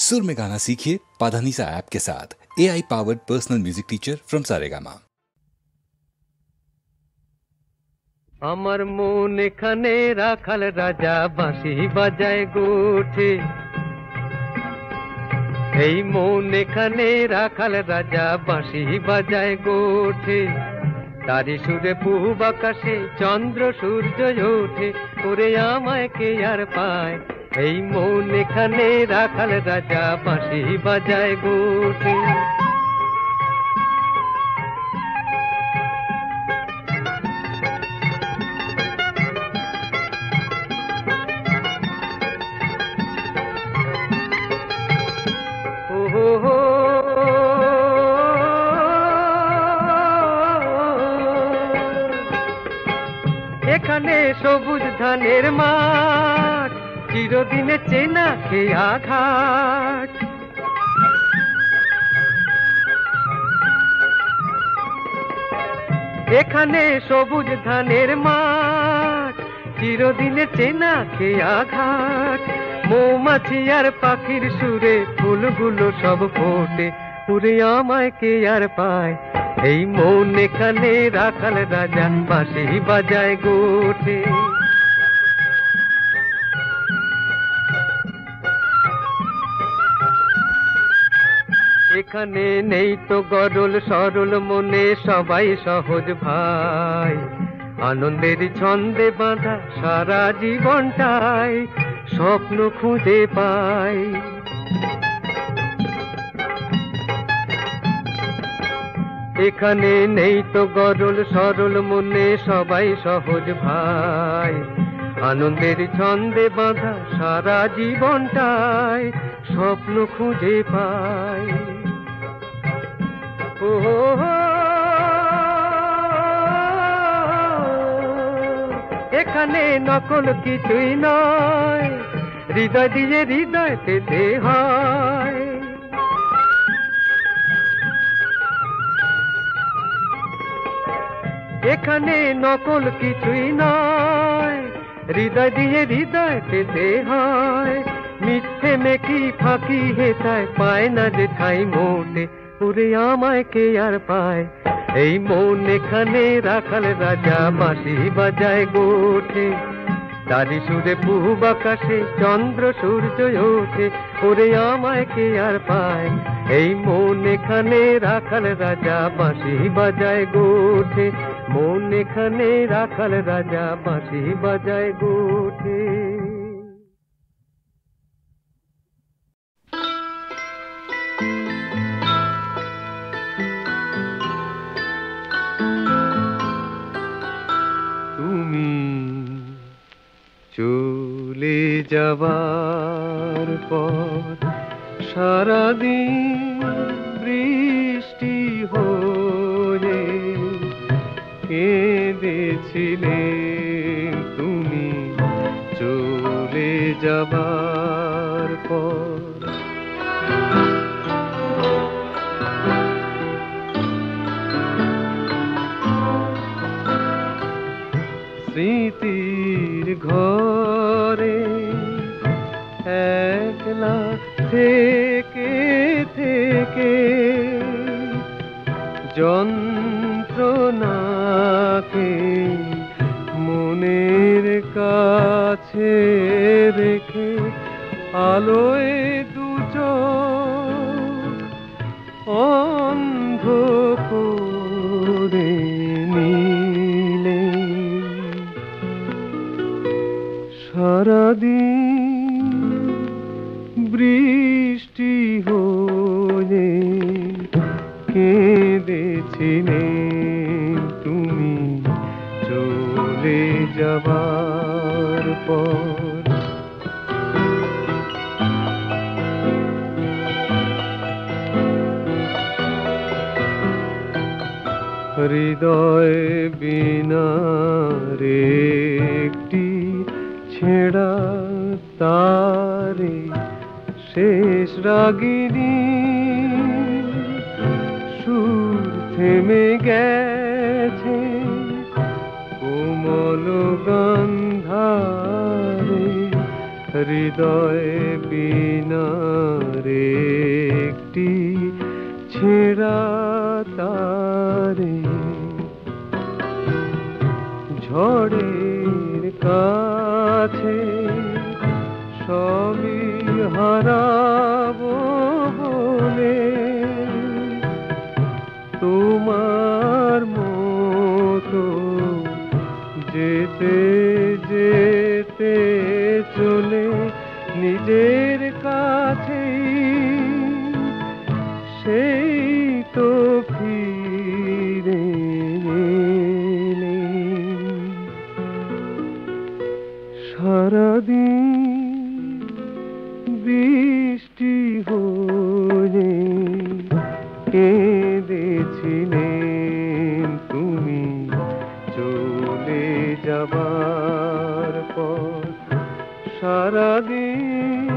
सुर में गाना सीखिए पाधानीसा ऐप के साथ। AI powered personal music teacher from Saregama. আমার মন এখানে রাখাল রাজা বাঁশি বাজায় গোঠে, এই মন এখানে রাখাল রাজা বাঁশি বাজায় গোঠে, তারি সুরে পূব আকাশে চন্দ্র সূর্য ওঠে, ওরে আমায় কে আর পায়, এই মন এখানে রাখাল রাজা বাঁশি বাজায় গোঠে। এখানে সবুজ ধানের মাঠ, চিরদিনে চেনা খেয়া ঘাট, এখানে সবুজ ধানের মাঠ, চিরদিনে চেনা খেয়া ঘাট, মৌমাছি আর পাখির সুরে ফুলগুলো সব ফোটে, উড়ে আমায় কে আর পায়, এই মন এখানে রাখাল রাজা বাঁশি বাজায় গোঠে। এখানে নেই তো গরল সরল মনে সবাই সহজ ভাই, আনন্দের ছন্দে বাঁধা সারা জীবনটাই স্বপ্ন খুঁজে পাই। এখানে নেই তো গরল সরল মনে সবাই সহজ ভাই, আনন্দের ছন্দে বাঁধা সারা জীবনটাই স্বপ্ন খুঁজে পাই। ও এখানে নকল কিছুই নয়, হৃদয় দিয়ে হৃদয় পেতে হয়, এখানে নকল কিছুই নয়, হৃদয় দিয়ে হৃদয় পেতে হয়, মিথ্যে মেকি ফাঁকি হেতায় পায় না যে ঠাই মোটে, পুরে আমায় কে আর পায়, এই মন এখানে রাখাল রাজা বাঁশি বাজায় গোঠে, তারি সুরে পূব আকাশে চন্দ্র সূর্য ওঠে, ওরে আমায় কে আর পায়, এই মন এখানে রাখাল রাজা বাঁশি বাজায় গোঠে, মন এখানে রাখাল রাজা বাঁশি বাজায় গোঠে। তুমি চলে যাবার পর সারাদিন বৃষ্টি হয়ে কেঁদেছিলে, তুমি চলে যাবার পর স্মৃতির ঘরে একলা থেকে থেকে যন্ত্রণাকে মনের কাছে রেখে আলোয় দুচোখ অন্ধ করে নিলে, সারাদিন বৃষ্টি হয়ে কেঁদেছিলে, তুমি চলে যাবার পর হৃদয় বিনার একটি ছেঁড়া তারে শেষ রাগিনী সুর থেমে গেছে কোমল গন্ধারে, হৃদয় বিনারে হারাবো বলে তোমার মতো যেতে যেতে চলে নিজের কাছে সেই তো ফিরে এলে সারাদিন বৃষ্টি হয়ে কেঁদেছিলেন তুমি চলে যাবার পর সারাদিন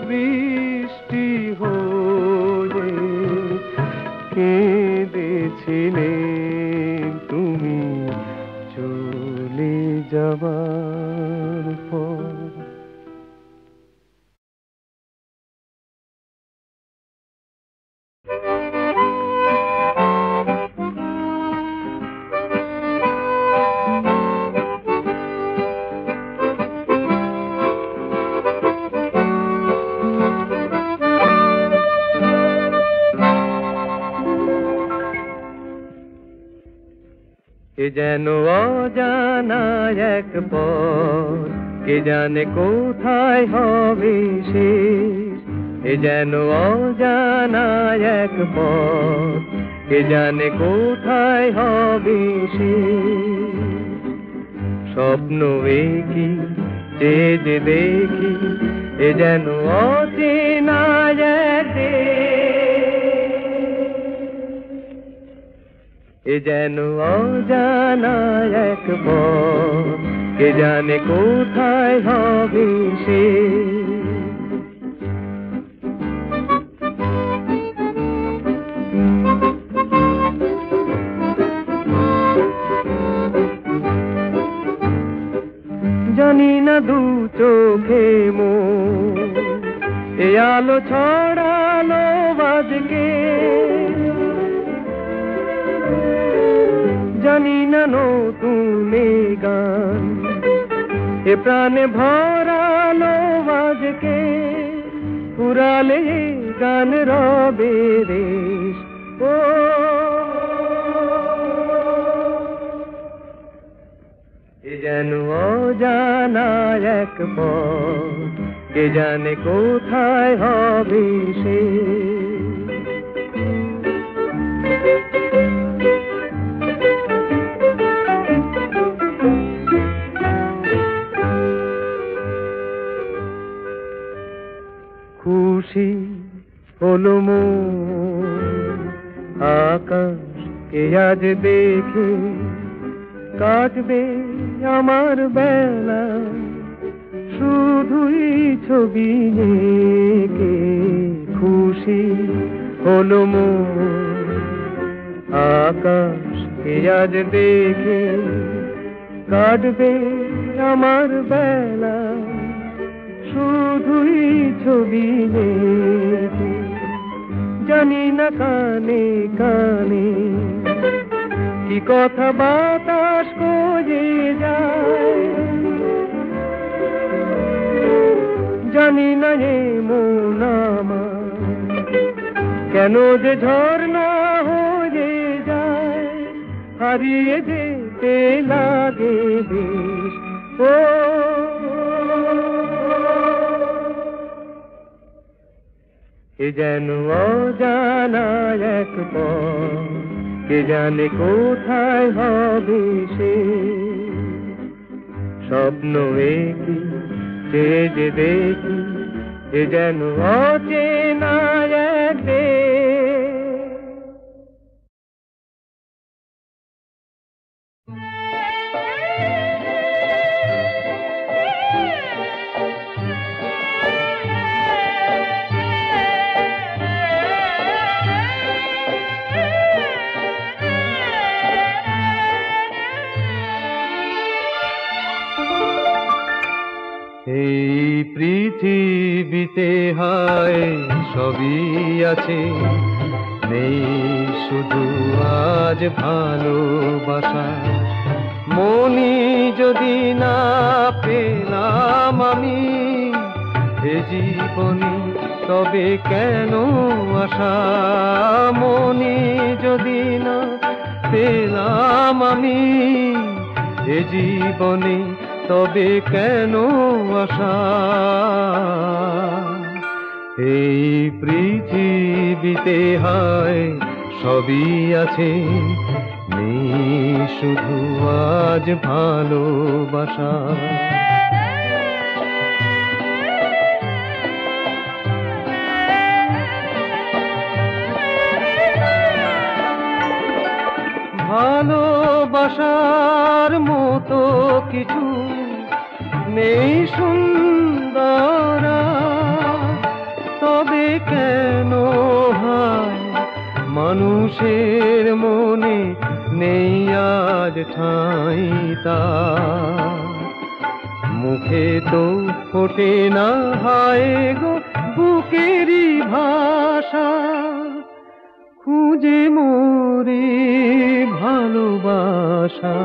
বৃষ্টি হয়ে কেঁদেছিলেন তুমি চলে যাবার পর কে যেন অজানা এক পথ কে জানে কোথায় হবে শেষ এ যেন অজানা এক পথ কে জানে কোথায় হবে শেষ স্বপ্ন কি চেয়ে যে দেখি এ যেন অচেনা এক এ যেন অজানা এক পথ কে জানে কোথায় হবে সে জানি না দু চোখে মোর এ আলো ছড়ালো বাজকে জানি না নতুন গান এ প্রাণে ভরালো আজকে পুরালে গান রবে রেশ ও এ যেন অজানা এক পথ কে জানে কোথায় হবে সে খুশি হলো মন আকাশকে আজ দেখে কাটবে আমার বেলা শুধুই ছবি এঁকে খুশি হলো মন আকাশকে আজ দেখে কাটবে আমার বেলা শুধুই ছবি দেখে জানি না কানে কানে কি কথা বাতাস করে যায় জানি না এ মন আমার কেন যে ঝর্ণা হয়ে যায় হারিয়ে যেতে লাগে বেশ ও এ যেন অজানা এক পথ কে জানে কোথায় হবে সে স্বপ্ন কি চেয়ে যে দেখি এ যেন অচেনা এক এই পৃথিবীতে হায় সবই আছে নেই শুধু আজ ভালোবাসা মনি যদি না পেলাম আমি এ জীবনে তবে কেন আশা মনে যদি না পেলাম আমি এ জীবনে, তবে কেন আশা? এই পৃথিবীতে হয় সবই আছে, নেই শুধু আজ ভালোবাসা। ভালোবাসার মতো কিছু নেই সুন্দর, তবে কেন হয় মানুষের মনে নেই আজ ঠাঁই তার? মুখে তো ফোটে না হয় গো বুকেরই ভাষা, খুঁজে মোরে ভালোবাসা,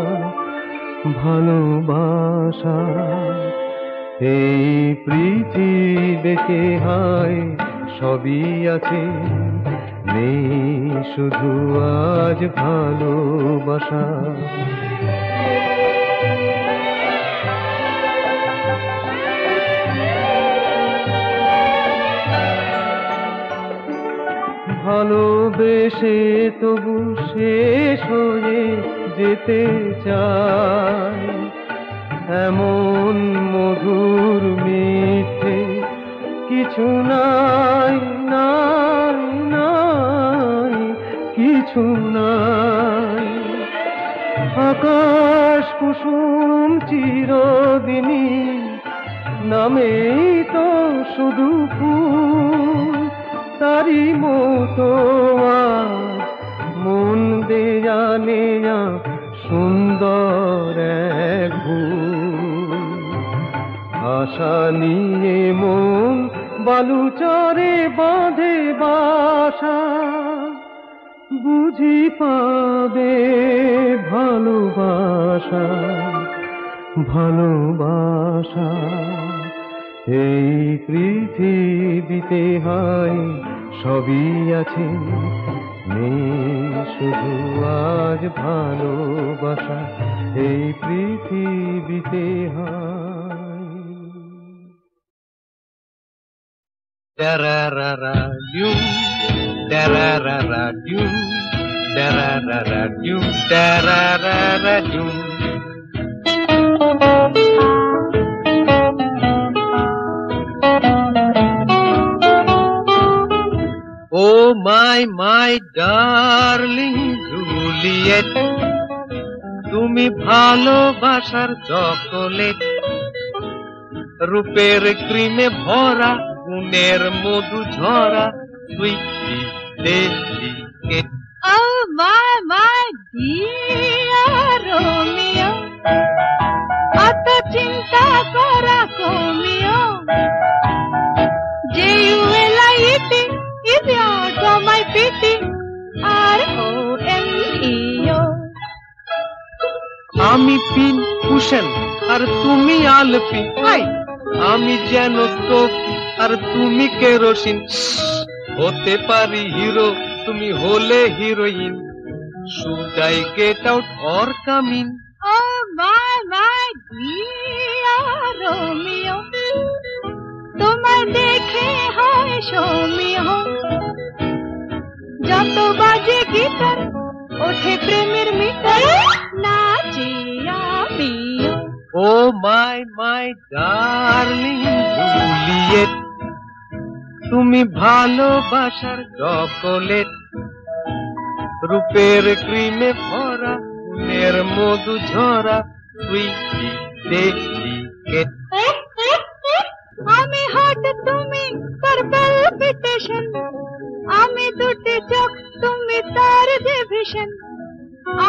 ভালোবাসা। এই পৃথিবীতে হয় সবই আছে, নেই শুধু আজ ভালোবাসা। ভালোবেসে তবু শেষ হয়ে যেতে চাই, এমন মধুর মিঠে কিছু নাই, নাই, নাই, কিছু নাই। আকাশ কুসুম চিরদিনই নামেই তো শুধু ফুল, তারি মতো আজ মন দেয়া নেয়া সুন্দর এক ভুল। আশা নিয়ে মন বালুচরে বাঁধে বাসা, বুঝি পাবে ভালোবাসা, ভালোবাসা। এই পৃথিবীতে হয় সবই আছে, নেই শুধু আজ ভালোবাসা। এই পৃথিবীতে হয় Da-ra-ra-ra, you, da-ra-ra-ra, you, da-ra-ra-ra, you, da-ra-ra-ra, you. Oh my darling Juliet, তুমি ভালোবাসার চকোলেট, রূপের ক্রিমে ভরা, গুণের মধু ঝরা, sweetie delicate. Oh my dear Romeo, অত চিন্তা করা কমিও, J-U-L-I-E-T is yours for my pity, R-O-M-E-O. আমি পিন কুশন আর তুমি আলপিন, আমি যেন স্টোভ আর তুমি কেরোসিন। হতে পারি হিরো, তুমি হলে heroine. Should I get out or come in? Oh my dear Romeo, তোমায় দেখে হয় সৌমিয়, যত বাজে গিটার ওঠে প্রেমের মিটার, নাচি আমিও। Oh my darling Juliet, তুমি ভালোবাসার চকোলেট, রূপের ক্রিমে ভরা, গুণের মধু ঝরা, সুইটি ডেলিকেট। আমি হট তুমি পার্পল পিটিশন, আমি দুটি চোখ তুমি তার ডিভিশন,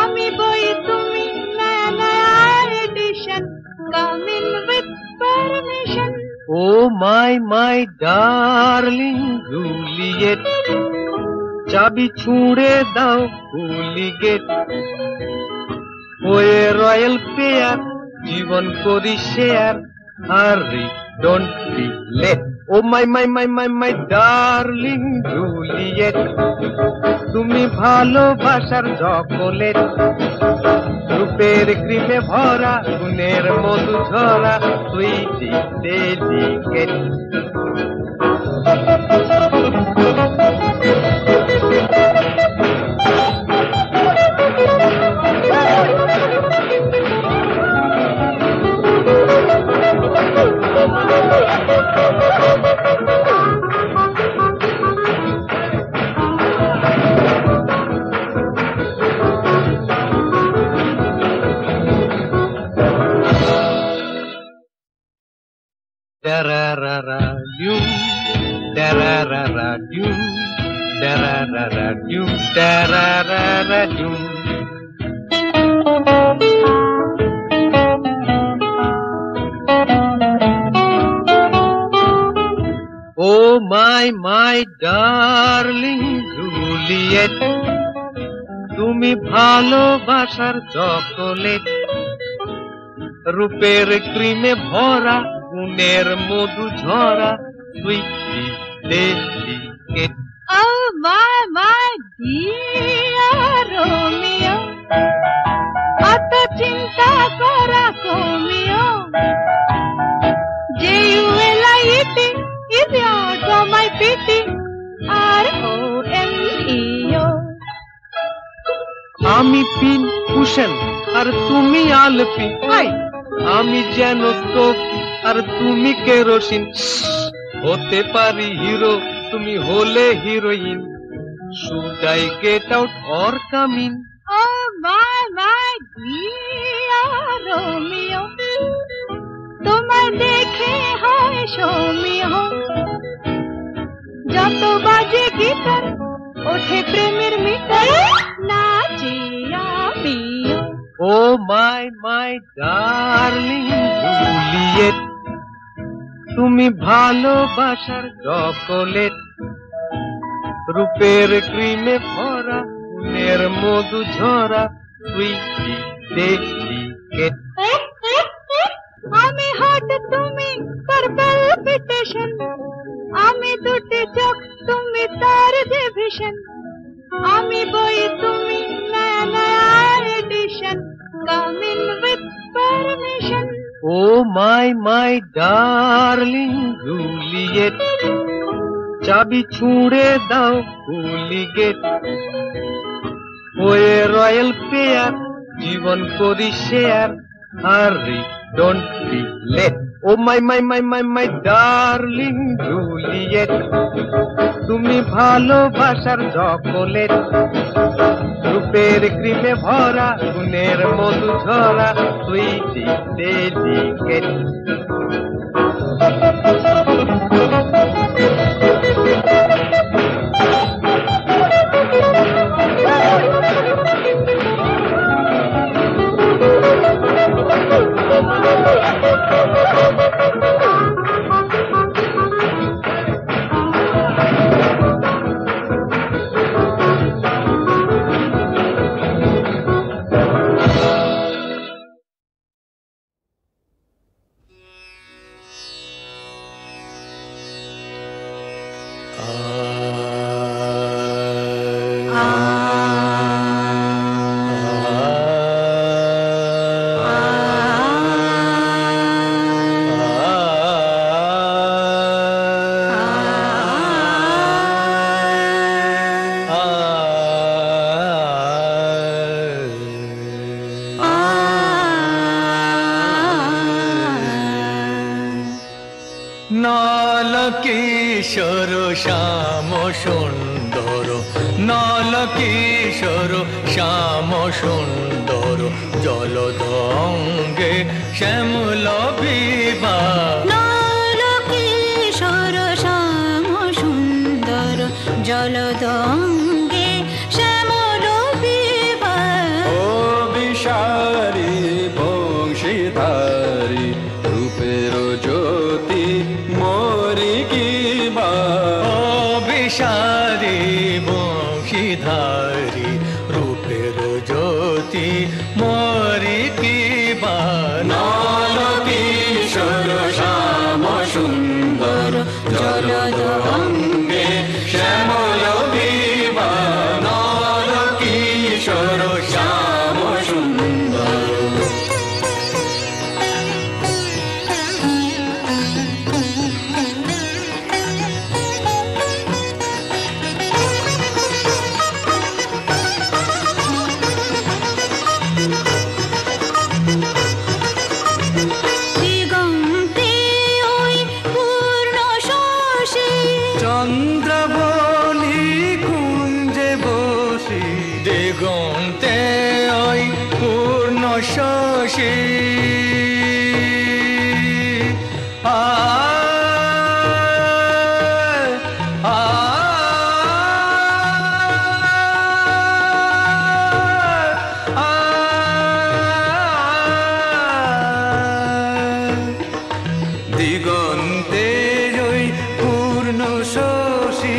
আমি বই তুমি নয়া নয়া edition, come in with permission. Oh my darling Juliet, চাবি ছুঁড়ে দাও কুলি গেট, ওয়ে রয়্যাল পেয়ার, জীবন করি share, hurry don't be late. Oh my my my my my darling Juliet, তুমি ভালোবাসার চকোলেট, রূপের ক্রিমে ভরা, গুণের মধু ঝরা, sweetie delicate. Da-ra-ra-ra-dum, da-ra-ra-ra-dum, da-ra-ra-ra-dum, da-ra-ra-ra-dum. Oh my darling Juliet, তুমি ভালোবাসার চকোলেট, রূপের ক্রিমে ভরা, গুণের মধু ঝরা, sweetie delicate. Oh my dear Romeo, অত চিন্তা করা কমিও, J-U-L-I-E-T is your my pity, R-O-M-E-O. আমি পিন কুশন আর তুমি আলপি, আমি যেন স্টোভ আর তুমি কেরোসিন, হতে পারি হিরো তুমি হলে heroine, should I get out or come in? Oh my dear Romeo, তোমায় দেখে হয় সমীহ, যত বাজে গিটার ওঠে প্রেমের মিটার, নাচিয়া পিও। Oh my darling Juliet, তুমি ভালোবাসার চকোলেট, রূপের ক্রিমে ভরা, গুণের মধু ঝরা, সুইটি ডেলিকেট। আমি হট তুমি তার palpitation, আমি দুটি চোখ তুমি তার ডিভিশন, আমি বই তুমি নয়া নয়া addition, come in with permission. Oh my darling Juliet, চাবি ছুঁড়ে দাও কুলি গেট, ওয়ে রয়্যাল পেয়ার, জীবন করি share, hurry don't be late. Oh my darling Juliet, তুমি ভালোবাসার চকোলেট, রূপের ক্রিমে ভরা, গুণের মধু ঝরা, সুইটি ডেলিকেট। কিশোর শ্যাম সুন্দর, নল কিশোর শ্যাম সুন্দর, জলদঙ্গে শ্যামল বিভা। নল কিশোর শ্যাম সুন্দর, জলদঙ্গে শ্যামল বিভা। ও বিষারি বংশীধারী, রূপের জ্যোতি মোরি কিবা। ও বিষারি বংশীধারী, রূপের জ্যোতি মোরি কিবা। নল কিশোর শ্যাম সুন্দর, দিগন্তে ওই পূর্ণ শশী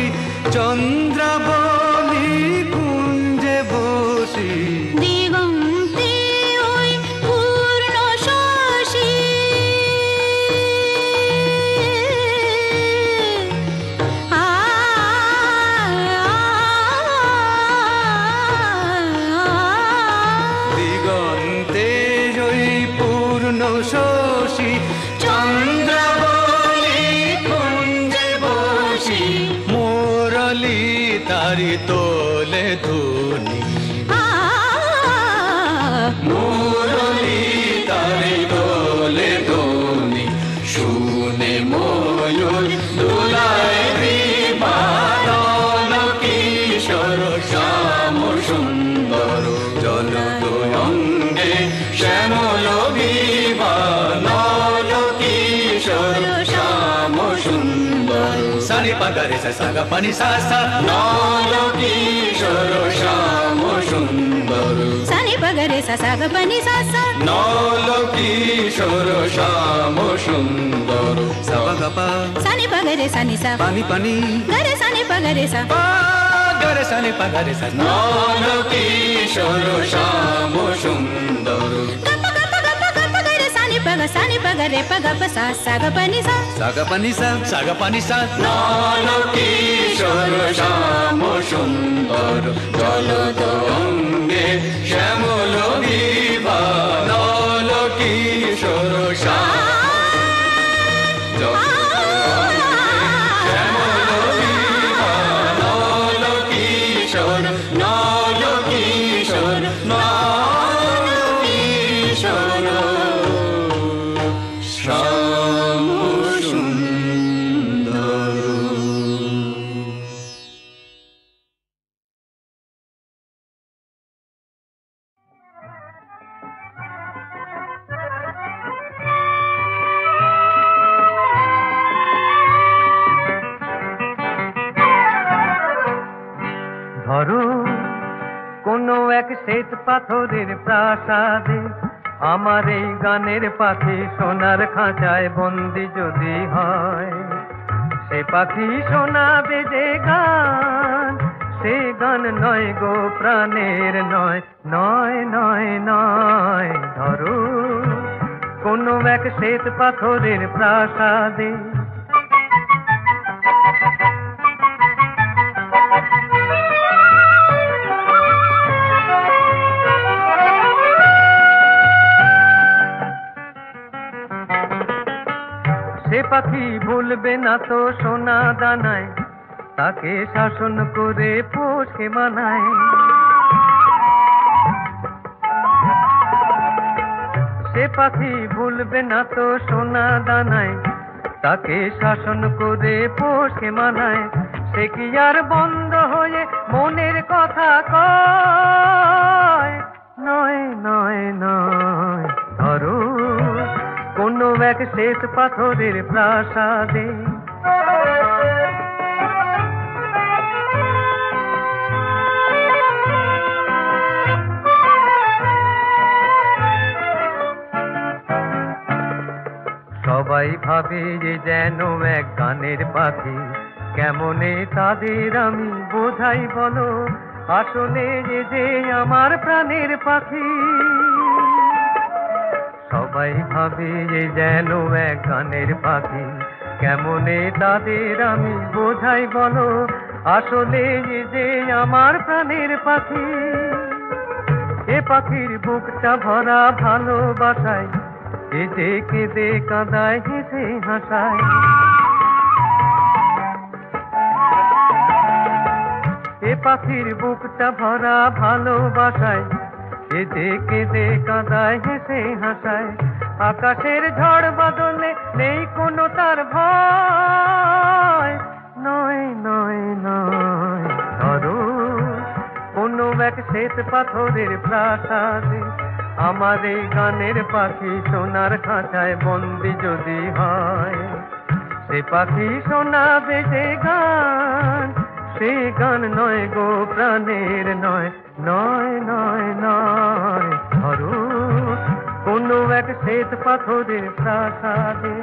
চন্দ্রাবলী কুঞ্জে বসি দিগন্তে ওই পূর্ণ শশী দিগন্তে ওই পূর্ণ শশী চন্দ্রাবলী কুঞ্জে বসি মুরলী তারি তোলে ধুনি মুরলী তারি তোলে ধুনি শুনে ময়ূর দোলায় বিমান কিশোর শ্যাম সুন্দর জলদ অঙ্গে শ্যামল বিমান কিশোর শ্যাম সুন্দর সানি পাগারে সাগা পানি সাসা নল কিশোর শ্যাম সুন্দর সানি পগরে সাগা পানি সাসা নল কিশোর শ্যাম সুন্দর সাগা সানি পগরে সানি সা পানি পানি গরে সানি পগরে সা পাগারে সানি পাগারে সা নল কিশোর শ্যাম সুন্দর সানি পগরে পগ সা সাগা পানি সা সাগা পানি সা নল কিশোর শ্যাম সুন্দর জলদ অঙ্গে শ্যামল বিভা নল কিশোর শ্যাম শ্যামল বিভা নল কিশোর নল কিশোর নল কিশোর শ্যাম সুন্দর। ধরো কোনো এক শ্বেত পাথরের প্রাসাদে আমার এই গানের পাখি সোনার খাঁচায় বন্দি যদি হয়, সে পাখি শোনাবে যে গান, সে গান নয় গো প্রাণের নয়, নয় নয় নয়। ধরো কোনো এক শ্বেত পাথরের প্রাসাদে সে পাখি ভুলবে না তো সোনা দানায়, তাকে শাসন করে পোষে মানায়। সে পাখি ভুলবে না তো সোনা দানায়, তাকে শাসন করে পোষে মানায়। সে কি আর বন্ধ হয়ে মনের কথা কয়, নয় নয় নয়। ধরো কোনো এক শ্বেত পাথরের প্রাসাদে সবাই ভাবে যে যেন এক গানের পাখি, কেমনে তাদের আমি বোঝাই বলো, আসলে যে আমার প্রাণের পাখি। সবাই ভাবে যে যেন এক গানের পাখি, কেমনে তাদের আমি বোঝাই বলো, আসলে যে আমার প্রাণের পাখি। এ পাখির বুকটা ভরা ভালোবাসায়, এ যে কেঁদে কাঁদায় হেসে হাসায়। এ পাখির বুকটা ভরা ভালোবাসায়, এ যে কেঁদে কাঁদায় হেসে হাসায়। আকাশের ঝড় বাদলে নেই কোনো তার ভয়, নয় নয় নয়। ধরো কোনো এক শ্বেত পাথরের প্রাসাদে আমার এই গানের পাখি সোনার খাঁচায় বন্দি যদি হয়, সে পাখি শোনাবে যে গান, সে গান নয় গো প্রাণের নয়, নয় নয় নয়। ধরো কোনো এক শ্বেত পাথরের প্রাসাদে।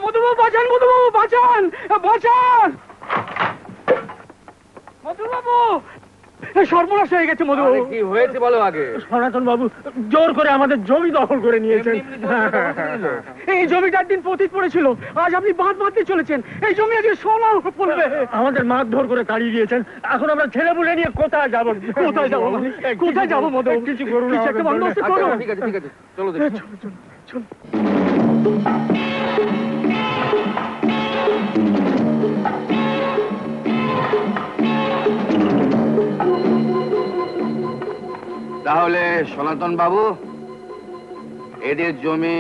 মধুবাবু বাঁচান, মধুবাবু বাঁচান, বাঁচান মধুবাবু, সর্বনাশ হয়ে গেছে মধুবাবু। কি হয়েছে বলো আগে। সনাতন বাবু জোর করে আমাদের জমি দখল করে নিয়েছেন। এই জমিটার দিন পতিত পড়েছিল, আজ আপনি বাঁধ বাঁধতে চলেছেন, এই জমি আজকে সোনা পড়বে। আমাদের মারধর করে তাড়িয়ে দিয়েছেন, এখন আমরা ছেলে বলে নিয়ে কোথায় যাবো? কোথায় যাবো, কোথায় যাবো মধুবাবু? কিছু করুন, একটা বন্দোবস্ত করুন। ঠিক আছে ঠিক আছে, চলো দেখি। তাহলে সনাতন বাবু এদের জমি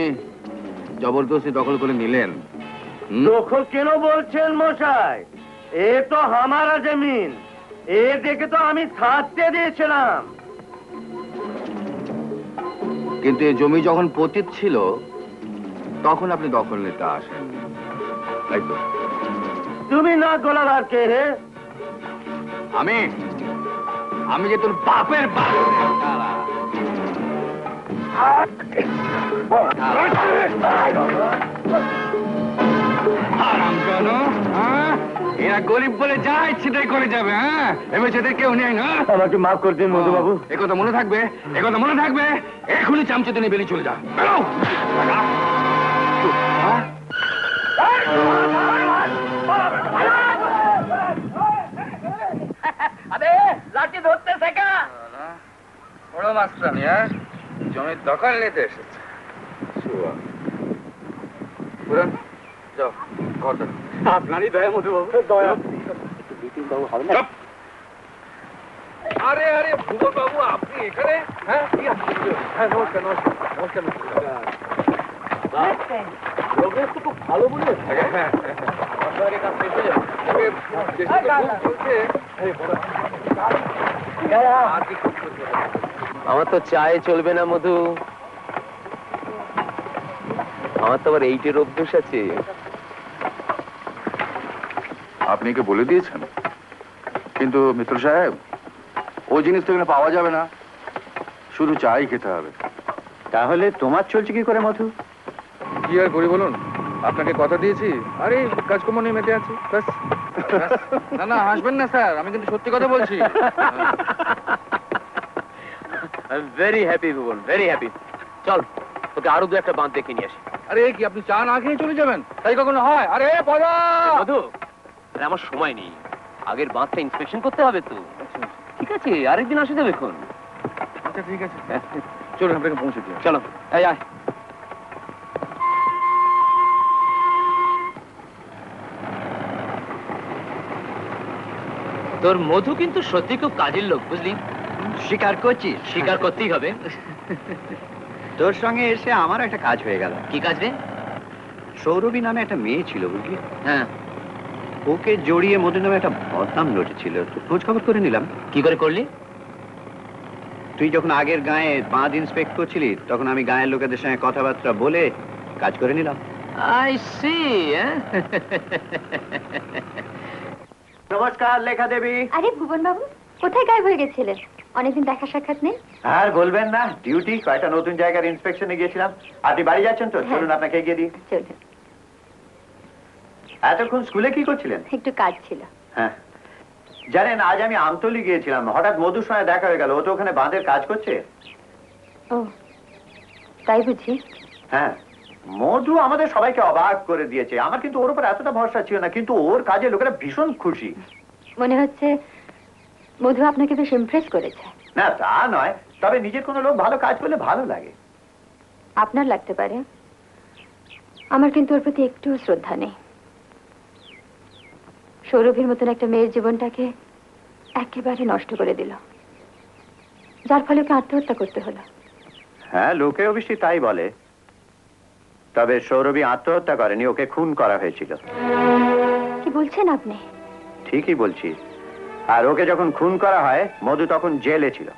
জবরদস্তি দখল করে নিলেন? দখল কেন বলছেন মশাই? এ তো হামারা জমিন, এ দেখে তো আমি থাকতে দিয়েছিলাম। কিন্তু এই জমি যখন পতিত ছিল তখন আপনি দখল নিতে আসেন, তাই তো? তুমি না গোলাবার কে রে? আমি যে তোর বাপের বাপ। এরা গরিব বলে যা ইচ্ছে তাই করে যাবে। হ্যাঁ, এবার সেদের কেউ নেই না। আমাকে মাফ করে দিন মধুবাবু। একথা মনে থাকবে, একথা মনে থাকবে। এখনই চামচে নিয়ে বেরিয়ে চলে যা। বেরো। লাঠি ধরতে শেখা। বড় মাস্টারানি, হ্যাঁ, জমির দখল নিতে এসেছে। যাও, ঘর দেখো। আপনারই দয়া মধুবাবু, দয়া। আরে আরে ভুবন বাবু, আপনি এখানে? হ্যাঁ, নমস্কার নমস্কার নমস্কার নমস্কার। খুব ভালো বলে আমার তো চায়ে চলবে না মধু, আমার তো আবার এইটের অভ্যেস আছে। আপনি কি বলে দিয়েছেন? কিন্তু মিত্র সাহেব, ওই জিনিস তো এখানে পাওয়া যাবে না, শুধু চাই খেতে হবে। তাহলে তোমার চলছে কি করে মধু? কি আর করি বলুন, আপনাকে কথা দিয়েছি, আরে কাজকর্ম নিয়ে মেতে আছি। না না, হাসবেন না স্যার, আমি কিন্তু সত্যি কথা বলছি। ভেরি হ্যাপি ভুবন, ভেরি হ্যাপি। চল, তোকে আরো দু একটা বাঁধ দেখে নিয়ে আসি। আরে কি আপনি চা না খেয়ে চলে যাবেন? তাই কখনো হয়? আরে পদা মধু, আরে আমার সময় নেই, আগের বাঁধটা ইন্সপেকশন করতে হবে তো। ঠিক আছে, আরেকদিন আসে যাবে এখন। আচ্ছা ঠিক আছে, চলুন আপনাকে পৌঁছে দিই। চলো, এই আয়। তোর মধু কিন্তু সত্যি খুব কাজের লোক, বুঝলি? স্বীকার করছিস? স্বীকার করতেই হবে। তোর সঙ্গে এসে আমার একটা কাজ হয়ে গেল। কি কাজ রে? সৌরভী নামে একটা মেয়ে ছিল, বুঝলি? হ্যাঁ। ওকে জড়িয়ে মধু নামে একটা বদনাম লটেছিল, তো খোঁজ খবর করে নিলাম। কি করে করলি? তুই যখন আগের গায়ে বাঁধ ইন্সপেক্ট করছিলি, তখন আমি গায়ের লোকেদের সঙ্গে কথাবার্তা বলে কাজ করে নিলাম। I see. নমস্কার লেখা দেবী। আরে ভুবন বাবু, কোথায় গায়েব হয়ে গেছিলেন? অনেকদিন দেখা সাক্ষাৎ নেই। আর বলবেন না, ডিউটি, কয়টা নতুন জায়গার ইন্সপেকশনে গিয়েছিলাম। আপনি বাড়ি যাচ্ছেন তো? চলুন আপনাকে এগিয়ে দিই। চলুন। এতক্ষণ স্কুলে কি করছিলেন? একটু কাজ ছিল। হ্যাঁ, জানেন আজ আমি আমতলি গিয়েছিলাম, হঠাৎ মধুর সঙ্গে দেখা হয়ে গেল। ও তো ওখানে বাঁধের কাজ করছে। ও তাই বুঝি? হ্যাঁ, মধু আমাদের সবাইকে অবাক করে দিয়েছে। আমার কিন্তু ওর উপর এতটা ভরসা ছিল না, কিন্তু ওর কাজে লোকেরা ভীষণ খুশি। মনে হচ্ছে মধু আপনাকে বেশ ইমপ্রেস করেছে। না তা নয়, তবে নিজের কোনো লোক ভালো কাজ করলে ভালো লাগে। আপনার লাগতে পারে, আমার কিন্তু ওর প্রতি একটু শ্রদ্ধা নেই। সৌরভীর মতন একটা মেয়ের জীবনটাকে একেবারে নষ্ট করে দিল, যার ফলে ওকে আত্মহত্যা করতে হলো। হ্যাঁ, লোকে অবশ্যই তাই বলে, তবে সৌরভী আত্মহত্যা করেনি, ওকে খুন করা হয়েছিল। কি বলছেন আপনি? ঠিকই বলছি। আর ওকে যখন খুন করা হয় মধু তখন জেলে ছিল।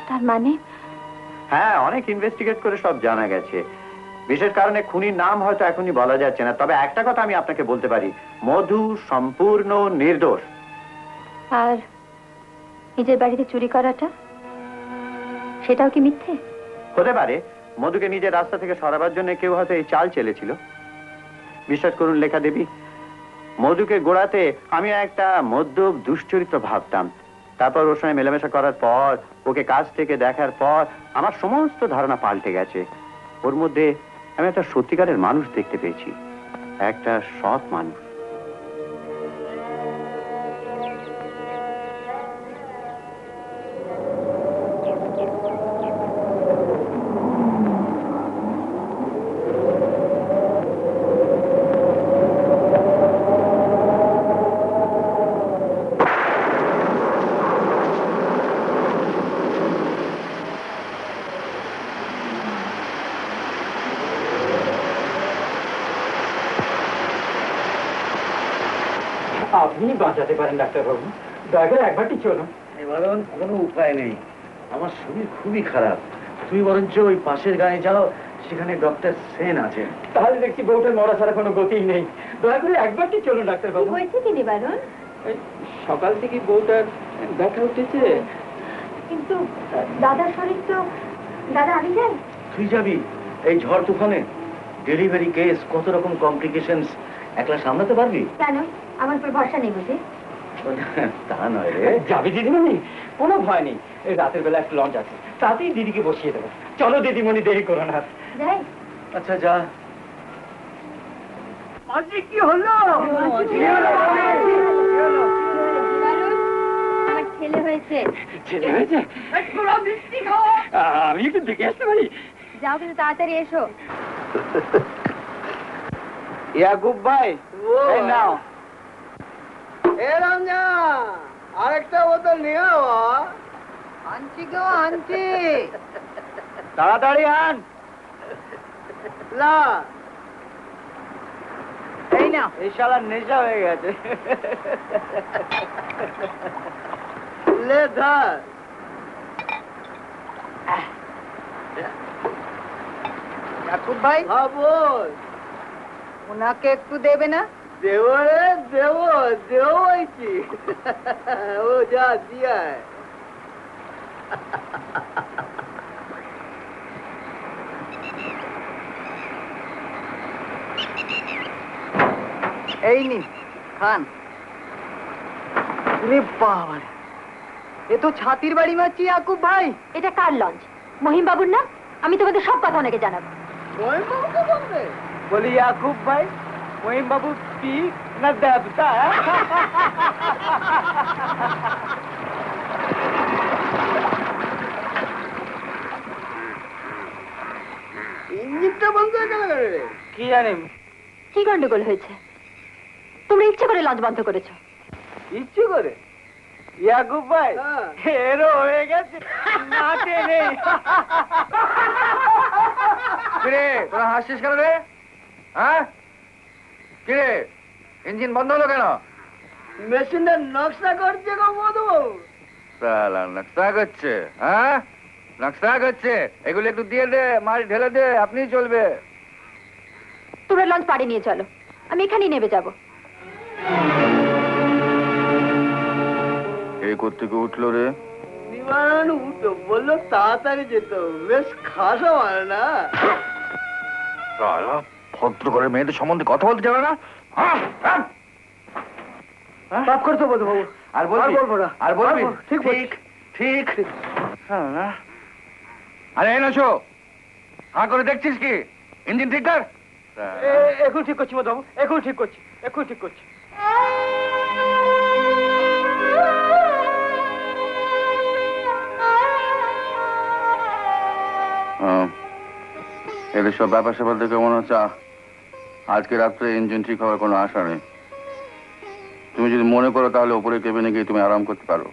তার মানে? হ্যাঁ, অনেক ইনভেস্টিগেট করে সব জানা গেছে। বিশেষ কারণে খুনির নাম হয়তো এখনই বলা যাচ্ছে না, তবে একটা কথা আমি আপনাকে বলতে পারি, মধু সম্পূর্ণ নির্দোষ। আর নিজের বাড়িতে চুরি করাটা, সেটাও কি মিথ্যে? হতে পারে মধুকে নিজের রাস্তা থেকে সরাবার জন্য কেউ হয়তো এই চাল চেলেছিল। বিশ্বাস করুন লেখা দেবী, মধুকে গোড়াতে আমি একটা মদ্যপ দুশ্চরিত্র ভাবতাম। তারপর ওর সঙ্গে মেলামেশা করার পর, ওকে কাছ থেকে দেখার পর আমার সমস্ত ধারণা পাল্টে গেছে। ওর মধ্যে আমি একটা সত্যিকারের মানুষ দেখতে পেয়েছি, একটা সৎ মানুষ। আপনি বাঁচাতে পারেন ডাক্তারবাবু, দয়া করে একবারটি চলুন। নিবারণ, কোনো উপায় নেই, আমার শরীর খুবই খারাপ। তুমি বরঞ্চ ওই পাশের গায়ে যাও, সেখানে ডক্টর সেন আছেন। তাহলে দেখছি বউটার মরা ছাড়া কোনো গতিই নেই। দয়া করে একবারটি চলুন ডাক্তারবাবু। হয়েছে কি নিবারণ? সকাল থেকে বউটার ব্যথা উঠেছে। কিন্তু দাদার শরীর তো... দাদা আমি যাই? তুই যাবি এই ঝড় তুফানে? ডেলিভারি কেস, কত রকম কমপ্লিকেশনস, একলা সামলাতে পারবি? কেন, আমার উপর ভরসা নেই বুঝি? তা নয় রে। যাবি দিদিমণি, কোনো ভয় নেই। এই রাতের বেলা একটা লঞ্চ আছে, তাতেই দিদিকে বসিয়ে দেবো। চলো দিদিমণি, দেরি করো না। যাই। আচ্ছা যা। আজকে কি হলো? আমার ছেলে হয়েছে। ছেলে হয়েছে? আমি একটু দেখে আসতে পারি? যাও, কিন্তু তাড়াতাড়ি এসো। ইয়াকুব ভাই, এই নাও। এ রমজান, আরেকটা বোতল নিয়ে আও। আনছি গো, আনছি। তাড়াতাড়ি আন। লা, এই না, এই শালার নেশা হয়ে গেছে। লে ধর। ইয়াকুব ভাই, হ্যাঁ বল। ওনাকে একটু দেবে না? দেবো রে, দেবো, দেবো বলছি। ও যা দিয়া। এই নি খান। বাবা, এ তো ছাতির বাড়ি মারছি ইয়াকুব ভাই। এটা কার লঞ্চ? মহিম বাবুর না? আমি তোমাদের সব কথা ওনাকে জানাবো। মহিম বাবুকে বলবে? বলি ইয়াকুব ভাই, মহিম বাবু কি না দেবতা? ইঞ্জিনটা বন্ধ হয়ে গেল রে। কি জানি কি গন্ডগোল হয়েছে? তোমরা ইচ্ছে করে লঞ্চ বন্ধ করেছো? ইচ্ছে করে? ইয়াকুব ভাই, হেরো হয়ে গেছে, নাচে নেই। কিরে, তোরা হাসছিস কেন রে? হ্যাঁ, কিরে, ইঞ্জিন বন্ধ হলো কেন? মেশিনটা নকশা করছে গো মধু। নকশা করছে? হ্যাঁ, নকশা করছে। এগুলো একটু দিয়ে দে, মাছ ঢেলে দে, আপনি চলবে। তোমরা লঞ্চ পাড়ে নিয়ে চলো, আমি এখানেই নেমে যাবো। এই কোত্থেকে উঠলো রে? নিবারণ উঠো বললো, তাড়াতাড়ি যেত, বেশ খাসা মানে না। ভদ্র করে মেয়েদের সম্বন্ধে কথা বলতে যাবে না? মাফ করতে বলবো বাবু। আর বলবি? বলবো না। আর বলবি? ঠিক ঠিক ঠিক। আরে এই নশো, হাঁ করে দেখছিস কি? ইঞ্জিন ঠিক কর। এখন ঠিক করছি মধু বাবু, এখন ঠিক করছি, এখন ঠিক করছি। এদের সব ব্যাপার স্যাপার দেখে মনে হচ্ছে আজকে রাত্রে ইঞ্জিন ঠিক হওয়ার কোনো আশা নেই। তুমি যদি মনে করো তাহলে উপরে কেবিনে গিয়ে তুমি আরাম করতে পারো।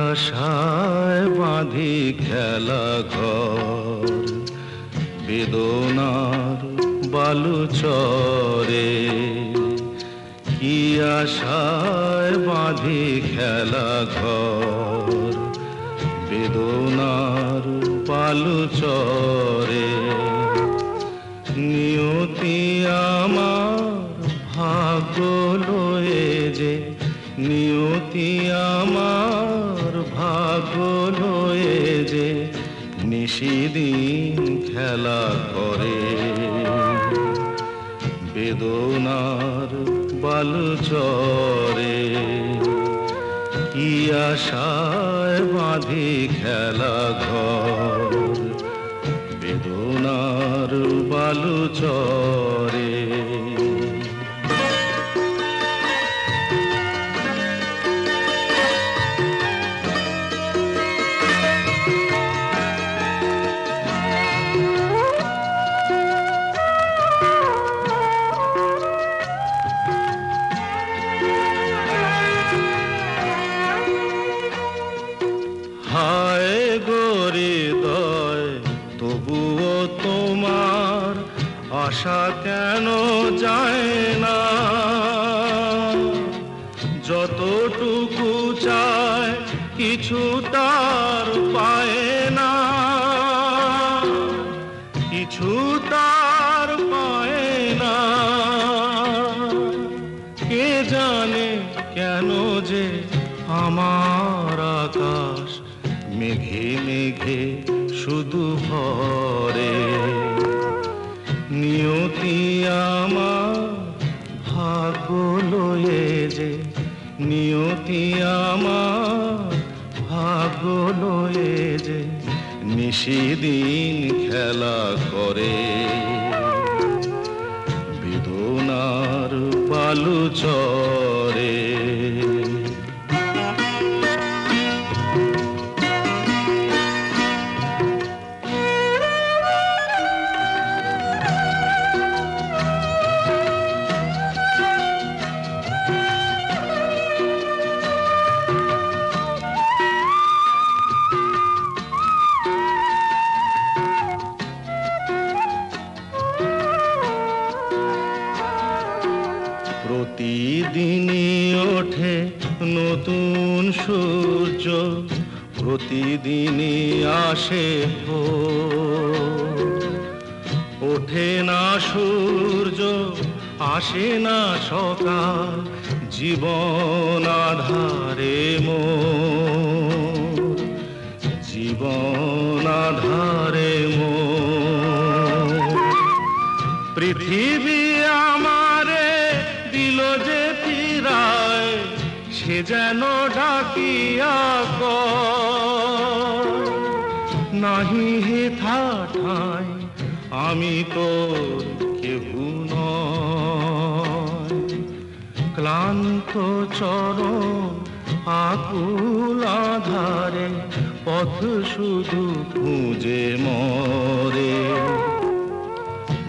আশায় বাঁধি খেলা ঘর বেদনার বালু চরে, কি আশায় বাঁধি খেলা ঘর বেদনার বালু চরে, নিয়তি আমার ভাগ্য লয়ে যে, নিয়তি আমার ভাগ্য লয়ে যে নিশিদিন খেলা করে বেদনার বালু চরে, কি আশায় বাঁধি খেলা ঘর বেদনার বালু চরে। আশা কেন যায় না, যতটুকু চায় কিছু তার পায় না, কিছু তার পায় না, কে জানে কেন যে আমার আকাশ মেঘে মেঘে শুধু ভরে, নিয়তি আমার ভাগ্য লয়ে যে, নিয়তি আমার ভাগ্য লয়ে যে নিশিদিন খেলা করে বেদনার বালু চরে। প্রতিদিনই ওঠে নতুন সূর্য, প্রতিদিনই আসে ভোর, ওঠে না সূর্য আসে না সকাল, জীবন আধারে মোর, জীবন আধারে মোর, পৃথিবী আমারে দিল যে ফিরায়, সে যেন ডাকিয়া কয়, নাহি হেথা ঠাঁই আমি তোর কেহু নয়, ক্লান্ত চরণ আকুল আধারে পথ শুধু খুঁজে মরে,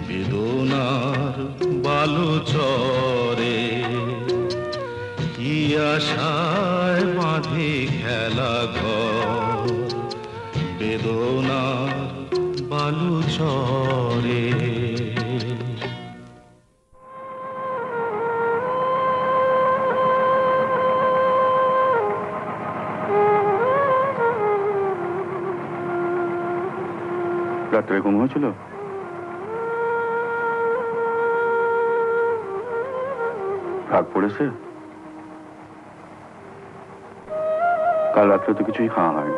বেদনার বালু চরে, কি আশায় বাঁধি খেলা ঘর বেদনার বালু চরে। রাত্রে ঘুম হয়েছিল? ভাগ পড়েছে? কাল রাত্রে তো কিছুই খাওয়া হয়নি।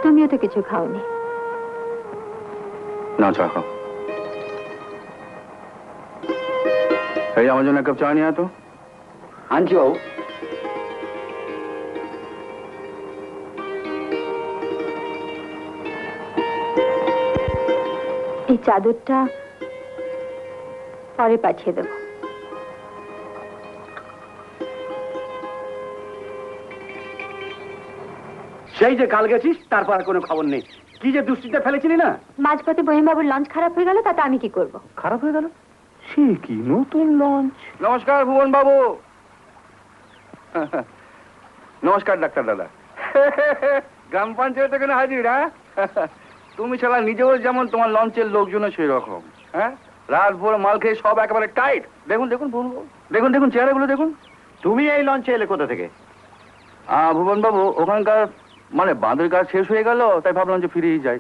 তুমিও তো কিছু খাওনি। না, চা খাও। এই আমার জন্য এক কাপ চা নিয়ে আয় তো। আনছি বাবু। এই চাদরটা পরে পাঠিয়ে দেব। সেই যে কাল গেছিস তারপর আর কোনো খবর নেই। কি যে দুশ্চিন্তা ফেলেছিলি না? মাঝপথে বহিমবাবুর লঞ্চ খারাপ হয়ে গেল, তাতে আমি কি করব? খারাপ হয়ে গেল? সে কি নতুন লঞ্চ? নমস্কার ভুবন বাবু। নমস্কার ডাক্তার দাদা। গ্রাম পঞ্চায়েত এখানে হাজির। হ্যাঁ, তুমি ছাড়া নিজেও যেমন তোমার লঞ্চের লোকজনও সেই রকম। হ্যাঁ, রাত ভোর মাল খেয়ে সব একেবারে টাইট। দেখুন দেখুন দেখুন দেখুন চেহারাগুলো দেখুন। তুমি এই লঞ্চে এলে কোথা থেকে? ভুবন বাবু, ওখানকার মানে বাঁধের কাজ শেষ হয়ে গেল, তাই ভাবলাম যে ফিরেই যাই।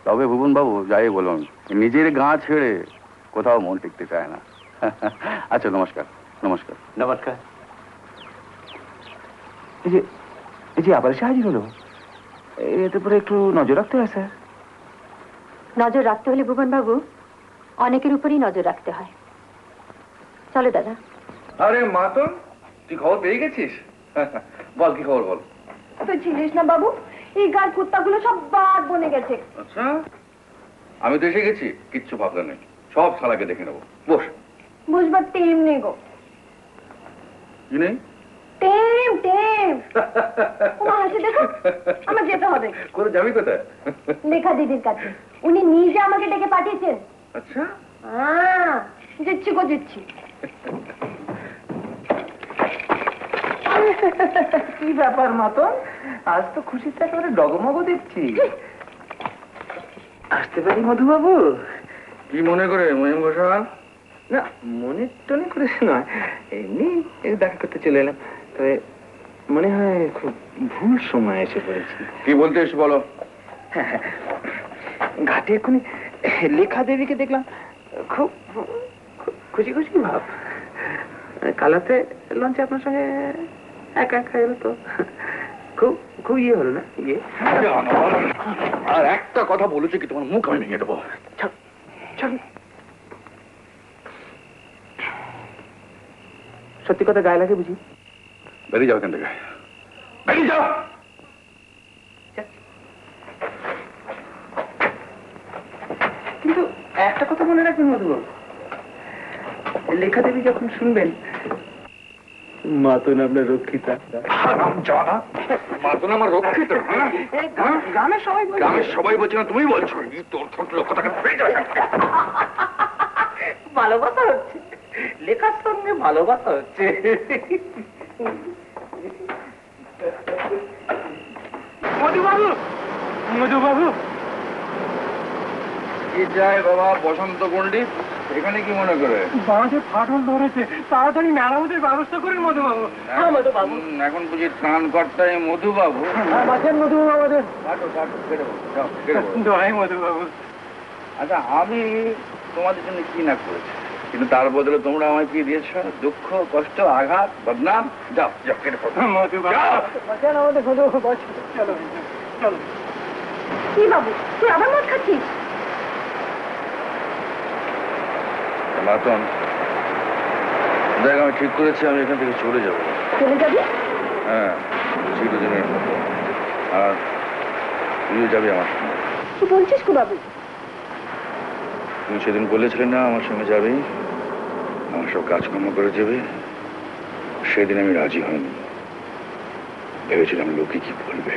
তবে ভুবন বাবু, যাই বলুন, নিজের গা ছেড়ে কোথাও মন টিকতে চায় না। আচ্ছা, নমস্কার। নমস্কার। নমস্কার। এই যে আবার এসে হাজির হলো, এতে পরে একটু নজর রাখতে হয় স্যার। নজর রাখতে হলে ভুবন বাবু অনেকের উপরই নজর রাখতে হয়। চলো দাদা। আরে মাতন, তুই খবর পেয়ে গেছিস? বল, কি খবর বল। তুই ছিলিস না বাবু, এই গার কুত্তাগুলো সব বাদ বনে গেছে। আচ্ছা, আমি তো এসে গেছি, কিচ্ছু ভাবলে নেই, সব শালাকে দেখে নেবো। বস। বুঝবার টেম নেই গো। কি নেই? টেম টেম। তোমার হাসি দেখো, আমার যেতে হবে। কোথায় যাবি? কোথায়? লেখা দিদির কাছে, উনি নিজে আমাকে ডেকে পাঠিয়েছেন। আচ্ছা, দিচ্ছি গো দিচ্ছি। কি ব্যাপার মাতন, আজ তো খুশিতে একেবারে ডগমগ দেখছি। আসতে পারি মধুবাবু? কি মনে করে মহিম ঘোষাল? না, মনে টনে করে নয়, এমনি দেখা করতে চলে এলাম। তবে মনে হয় খুব ভুল সময় এসে পড়েছি। কি বলতে এসে বলো। ঘাটে এক্ষুনি লেখা দেবীকে দেখলাম, খুব খুশি খুশি ভাব। কালাতে লঞ্চে আপনার সঙ্গে একা একা এলো তো খুব খুব ইয়ে হলো না? ইয়ে আর একটা কথা বলেছে কি তোমার মুখ আমি ভেঙে দেবো। সত্যি কথা গায়ে লাগে বুঝি? বেরিয়ে যাও এখান থেকে, বেরিয়ে যাও। কিন্তু একটা কথা মনে রাখবেন মধুবাবু, লেখা দেবী যখন শুনবেন মাতন আপনার রক্ষিতা। মাতন আমার রক্ষিত? গ্রামের সবাই বলছে না, তুমি বলছো? তোর কথাকে ভালোবাসা হচ্ছে, লেখার সঙ্গে ভালোবাসা হচ্ছে। মধুবাবু, মধুবাবু। কি যায় বাবা বসন্ত পণ্ডিত, এখানে কি মনে করে? বাঁধে ফাটল ধরেছে, তাড়াতাড়ি মেরামতের ব্যবস্থা করেন মধুবাবু। হ্যাঁ মধুবাবু। এখন বুঝি ত্রাণকর্তায় মধুবাবু? মধুবাবু আমাদের মধুবাবু। আচ্ছা, আমি তোমাদের জন্য কি না করেছি, কিন্তু তার বদলে তোমরা আমায় কি দিয়েছ? দুঃখ, কষ্ট, আঘাত, বদনাম। যাও যাও, কেটে পড়ো। চলো চলো। কি বাবু, তুই আবার মদ খাচ্ছিস? মাতন দেখ, আমি ঠিক করেছি আমি এখান থেকে চলে যাবো। চলে যাবি? হ্যাঁ, চিরদিনের মতো। আর তুইও যাবি আমার সঙ্গে। কি বলছিস গো বাবু? তুমি সেদিন বলেছিলে না আমার সঙ্গে যাবে, আমার সব কাজকর্ম করে যাবে। সেদিন আমি রাজি হইনি, ভেবেছিলাম লোকে কি বলবে।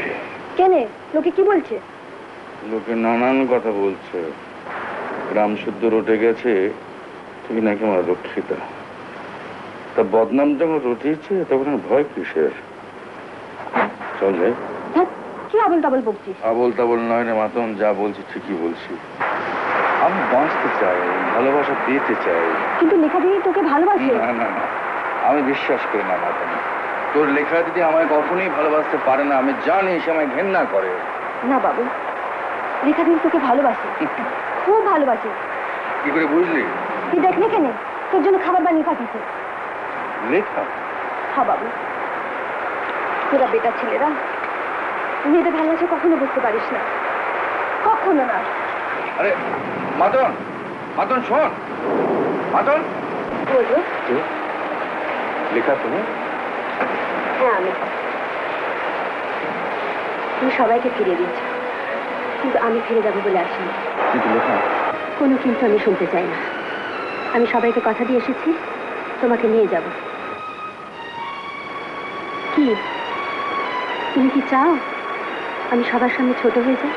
কেন? লোকে কি বলছে? লোকে নানান কথা বলছে। গ্রাম শুদ্ধ রটে গেছে তুই নাকি আমার রক্ষিতা। তা বদনাম যখন রটিয়েছে তখন ভয় কিসের? চল যাই। কি আবল তাবল বলছিস? আবল তাবল নয় রে মাতন, যা বলছি ঠিকই বলছি। আমি বাঁচতে চাই, ভালোবাসা পেতে চাই। কিন্তু লেখা দিদি তোকে ভালোবাসে। না না না, আমি বিশ্বাস করি না মাতন। তোর লেখা দিদি আমায় কখনোই ভালোবাসতে পারে না, আমি জানি সে আমায় ঘেন্না করে। না বাবু, লেখা দিদি তোকে ভালোবাসে, খুব ভালোবাসে। কি করে বুঝলি? তুই দেখলি কেন তোর জন্য খাবার বানিয়ে পাঠিয়েছে। লেখা? হ্যাঁ বাবু, তোরা বেটা ছেলেরা মেয়েদের ভালোবাসা কখনো বুঝতে পারিস না, কখনো না। আরে মাতন, মাতন শোন। মাতন বলবো? লেখা তুমি? হ্যাঁ আমি। তুমি সবাইকে ফিরিয়ে দিচ্ছ, কিন্তু আমি ফিরে যাবো বলে আসিনি। কিন্তু লেখা, কোনো কিন্তু আমি শুনতে চাই না। আমি সবাইকে কথা দিয়ে এসেছি তোমাকে নিয়ে যাব। কি তুমি কি চাও আমি সবার সামনে ছোট হয়ে যাই?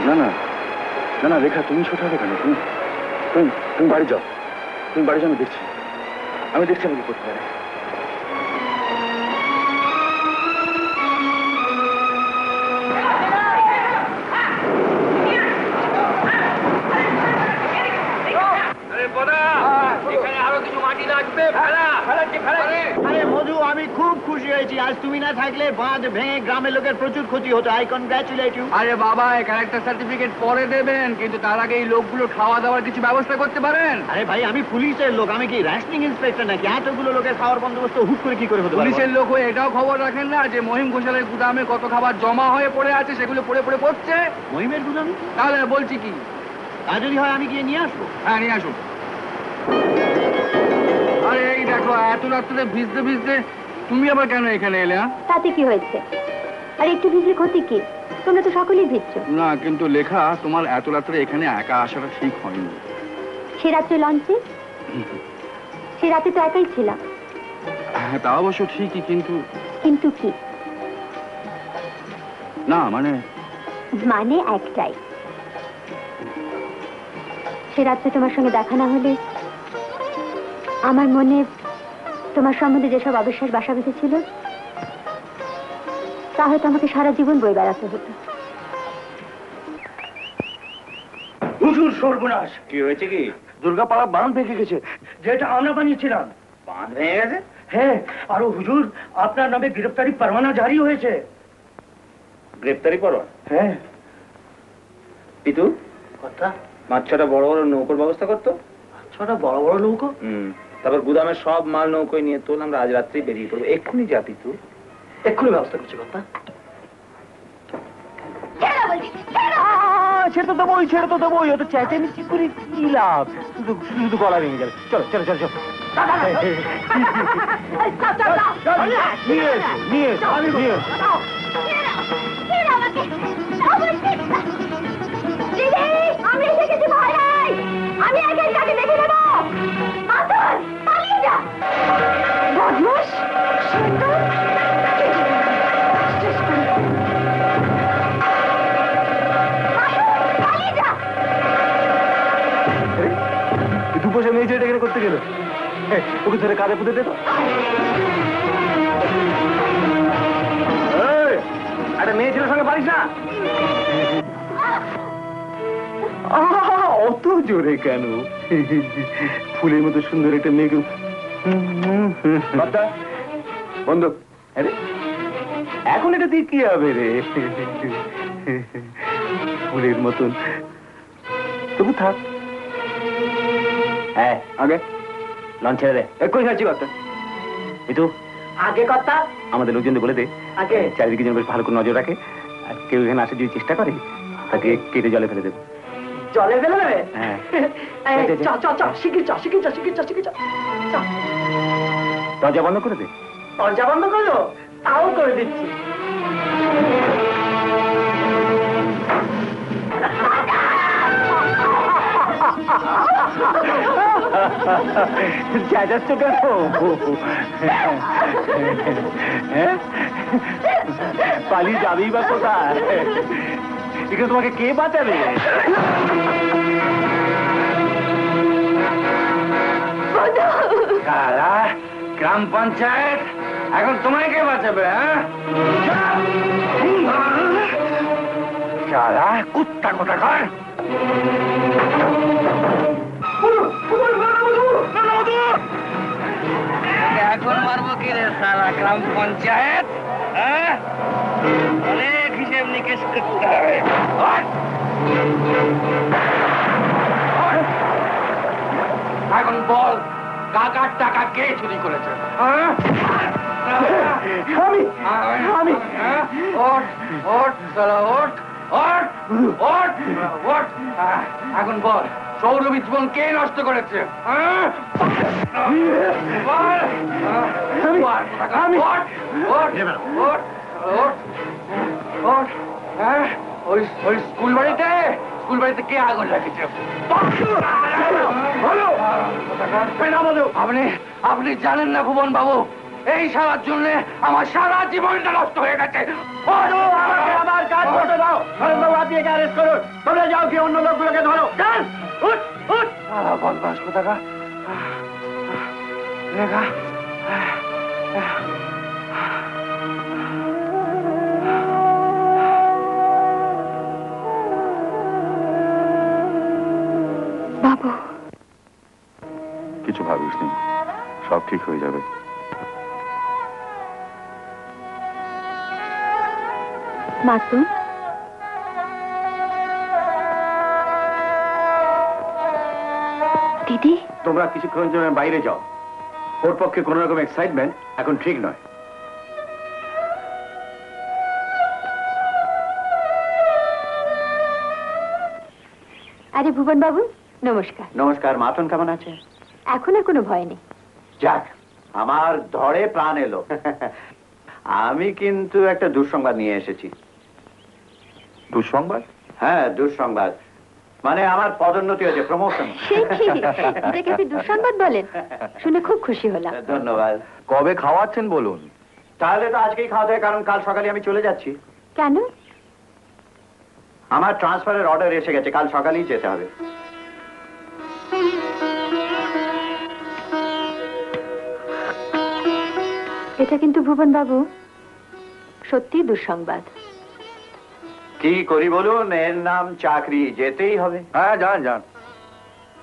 না না না না রেখা, তুমি ছোট হবে কেন? তুমি তুমি তুমি বাড়ি যাও, তুমি বাড়ি যাও, আমি দেখছি আমি কি করতে পারি। মধু, আমি খুব খুশি হয়েছি। আজ তুমি না থাকলে বাঁধ ভেঙে গ্রামের লোকের প্রচুর ক্ষতি হতো। I congratulate you. আরে বাবা, ক্যারেক্টার সার্টিফিকেট পরে দেবেন, কিন্তু তার আগে এই লোকগুলো খাওয়া দাওয়ার কিছু ব্যবস্থা করতে পারেন। আরে ভাই, আমি পুলিশের লোক, আমি কি রেশনিং ইন্সপেক্টর নাকি? এতগুলো লোকের খাওয়ার বন্দোবস্ত হুট করে কি করে হতে পারে? পুলিশের লোক হয়ে এটাও খবর রাখেন না যে মহিম ঘোষালের গুদামে কত খাবার জমা হয়ে পড়ে আছে, সেগুলো পড়ে পড়ে পড়ছে। মহিমের গুদামে? তাহলে বলছি কি, তা যদি হয় আমি গিয়ে নিয়ে আসবো। হ্যাঁ, নিয়ে আসুন। আরে এই দেখো, এত রাত্রে ভিজতে ভিজতে তুমি আবার কেন এখানে এলে? তাতে কি হয়েছে? আর একটু ভিজলে ক্ষতি কি? তোমরা তো সকলেই ভিজছো। না, কিন্তু লেখা, তোমার এত রাত্রে এখানে একা আসাটা ঠিক হয়নি। সে রাত্রে লঞ্চে, সে রাতে তো একাই ছিলাম। হ্যাঁ, তা অবশ্য ঠিকই, কিন্তু কিন্তু কি? না মানে একটাই, সে রাত্রে তোমার সঙ্গে দেখা না হলে আমার মনে তোমার সম্বন্ধে যেসব অবিশ্বাস বাসা বেঁধেছিল তা হয়তো আমাকে সারা জীবন বয়ে বেড়াতে হতো। হুজুর, সর্বনাশ! কি হয়েছে? কি দুর্গাপাড়া বাঁধ ভেঙে গেছে, যেটা আমরা বানিয়েছিলাম। বাঁধ ভেঙে গেছে? হ্যাঁ, আরো হুজুর, আপনার নামে গ্রেফতারি পরোয়ানা জারি হয়েছে। গ্রেফতারি পরোয়ানা? হ্যাঁ। পিতু কথা, 5-6টা বড় বড় নৌকোর ব্যবস্থা করতো। 6টা বড় বড় নৌকো? তারপর গুদামের সব মাল নৌকোয় নিয়ে তোল, আমরা আজ রাত্রেই বেরিয়ে পড়বো। এক্ষুনি যা পিতু, এক্ষুনি ব্যবস্থা করছি। কথা, ছেড়ে তো দেবোই, ছেড়ে তো দেবোই। ও তো চেঁচামেচি করে কি লাভ? শুধু শুধু গলা ভেঙে যাবে। চলো চলো চলো চলো, নিয়ে এসো নিয়ে এসো নিয়ে এসো। আমি এসেছি, ভয় নাই, আমি আগে তাকে দেখে নেবো। পালিয়ে যা বদমাশ, দুপোষে মেয়ে ছেলেটা এখানে করতে গেল, ওকে ধরে কাঁধে পুঁতে দে তো। একটা মেয়ে ছেলের সঙ্গে পারিস না? অত জোরে কেন? ফুলের মতো সুন্দর একটা মেয়েকে বন্ধ। আরে এখন এটা দিয়ে কি হবে রে? ফুলের মতন, তবু থাক। হ্যাঁ, আগে লঞ্চ ছেড়ে দে। এক্ষুনি যাচ্ছি কথা। মিতু, আগে কথা, আমাদের লোকজনদের বলে দে আগে চারিদিকে যেন বেশ ভালো করে নজর রাখে, আর কেউ এখানে আসে যদি চেষ্টা করে তাকে কেটে জলে ফেলে দেবে। জলে ফেলে দেবে? হ্যাঁ, শিখির চ। দরজা বন্ধ করে দে। দরজা বন্ধ করো? তাও করে দিচ্ছি। চেঁচাচ্ছ কেন? পালিয়ে যাবেই বা কোথায়? এখানে তোমাকে কে বাঁচাবে? গ্রাম পঞ্চায়েত এখন তোমায় কে বাঁচাবে? সারা কুত্তা কোথাকার! এখন মারবো কি রে সারা গ্রাম পঞ্চায়েত? অনেক হিসেব নিকেশ করতে হবে। এখন বল, কাকার টাকা কে চুরি করেছে? আমি ওঠ ওঠ সারা ওঠ ওঠ ওঠ ওঠ। এখন বল, সৌরভী জীবন কে নষ্ট করেছে? ওঠ, হ্যাঁ, ওই স্কুল বাড়িতে কে আগুন লাগিয়েছে? আপনি জানেন না ভুবন বাবু, এই সারার জন্য আমার সারা জীবনটা নষ্ট হয়ে গেছে। আমার কাজ করতে দাও। বাবু, আপনি একে অ্যারেস্ট করুন। তোমরা যাও, কি অন্য লোকগুলোকে ধরো। যান, উঠ উঠ। বদমাস কোথাকার। রেখা, বাবু, কিছু ভাবিস নি, সব ঠিক হয়ে যাবে। মাসুম, দিদি, তোমরা কিছুক্ষণ জন্য বাইরে যাও। ওর পক্ষে কোন রকম এক্সাইটমেন্ট এখন ঠিক নয়। আরে ভুবন বাবু, নমস্কার। নমস্কার। মাতন কেমন আছে? এখন আর কোনো ভয় নেই। যাক, আমার ধরে প্রাণ এলো। আমি কিন্তু একটা দুঃসংবাদ নিয়ে এসেছি। দুঃসংবাদ? হ্যাঁ, দুঃসংবাদ। মানে আমার পদোন্নতি হয়েছে, প্রমোশন। এটাকে আপনি দুঃসংবাদ বলেন? শুনে খুব খুশি হলাম। ধন্যবাদ। কবে খাওয়াচ্ছেন বলুন? তাহলে তো আজকেই খাওয়াতে হয়, কারণ কাল সকালে আমি চলে যাচ্ছি। কেন? আমার ট্রান্সফারের অর্ডার এসে গেছে, কাল সকালেই যেতে হবে। এটা কিন্তু ভুবন বাবু সত্যি দুঃসংবাদ। কি করি বলুন, এর নাম চাকরি, যেতেই হবে। হ্যাঁ, যান যান।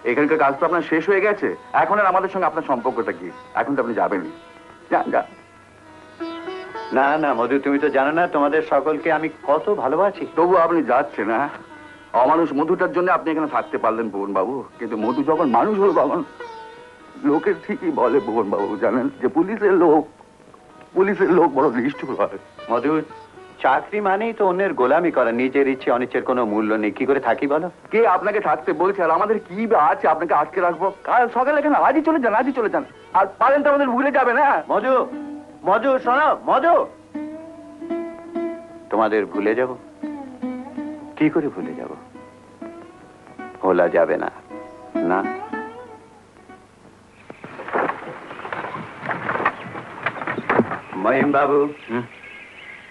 এখানকার কাজ তো আপনার শেষ হয়ে গেছে, এখন আর আমাদের সঙ্গে আপনার সম্পর্কটা কি? এখন তো আপনি যাবেনই। যান যান। না না মধু, তুমি তো জানো না তোমাদের সকলকে আমি কত ভালোবাসি। তবু আপনি যাচ্ছেন না? অমানুষ মধুটার জন্য আপনি এখানে থাকতে পারলেন ভুবন বাবু, কিন্তু মধু যখন মানুষ হল তখন লোকের ঠিকই বলে ভুবন বাবু, জানেন যে পুলিশের লোক বড় নিষ্ঠুর হয়। মধু, চাকরি মানেই তো অন্যের গোলামি করা, নিজের ইচ্ছে অনিচ্ছের কোনো মূল্য নেই। কি করে থাকি বলো? কে আপনাকে থাকতে বলছে? আর আমাদের কি বা আছে আপনাকে আটকে রাখবো? কাল সকালে এখানে আজই চলে যান। আর পারেন তো আমাদের ভুলে যাবে না। মধু, মধু শোনো, মধু, তোমাদের ভুলে যাব? কি করে ভুলে যাব? ভোলা যাবে না। না, মহিম বাবু,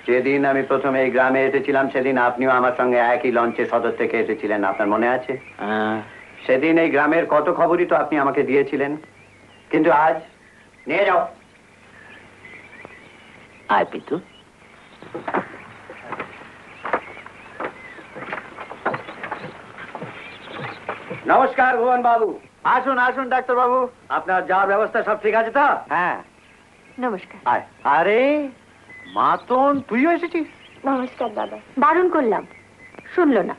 যেদিন আমি প্রথমে এই গ্রামে এসেছিলাম সেদিন আপনিও আমার সঙ্গে একই লঞ্চে সদর থেকে এসেছিলেন, আপনার মনে আছে? সেদিন এই গ্রামের কত খবরই তো আপনি আমাকে দিয়েছিলেন, কিন্তু আজ নিয়ে যাও। আয় পিতু। নমস্কার ভুবন বাবু। আসুন আসুন ডাক্তার বাবু, আপনার যাওয়ার ব্যবস্থা সব ঠিক আছে তো? হ্যাঁ, নমস্কার। আয়। আরে মাতন, তুইও এসেছিস? নমস্কার দাদা। বারণ করলাম, শুনলো না।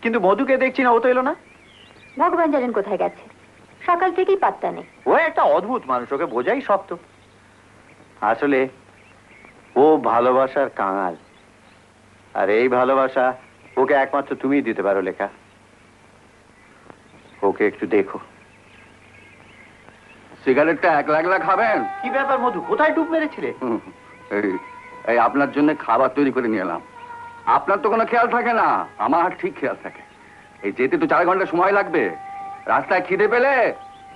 কিন্তু মধুকে দেখছি না, ও তো এলো না। ভগবান জানেন কোথায় গেছে, সকাল থেকেই পাত্তা নেই। ও একটা অদ্ভুত মানুষ, ওকে বোঝাই শক্ত। আসলে ও ভালোবাসার কাঙাল, আর এই ভালোবাসা ওকে একমাত্র তুমিই দিতে পারো লেখা। ওকে একটু দেখো। সিগারেটটা এক লাগলা খাবেন? কি ব্যাপার মধু, কোথায় ডুব মেরেছিলে? এই আপনার জন্য খাবার তৈরি করে নিয়ে এলাম। আপনার তো কোনো খেয়াল থাকে না, আমার ঠিক খেয়াল থাকে। এই যেতে তো 4 ঘন্টা সময় লাগবে। রাস্তায় খিদে পেলে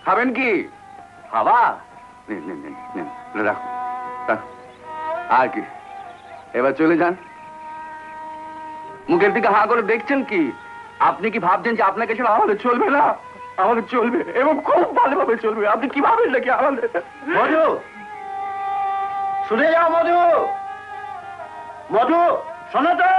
খাবেন কি? খাবার রাখো। আর কি, এবার চলে যান। মুখের দিকে হাঁ করে দেখছেন কি? আপনি কি ভাবছেন যে আপনাকে ছাড়া আমাদের চলবে না? আমাদের চলবে, এবং খুব ভালোভাবে চলবে। আপনি কি ভাবেন নাকি আমাদের? মধু, শুনে যাও মধু। মধু, শোনো তো।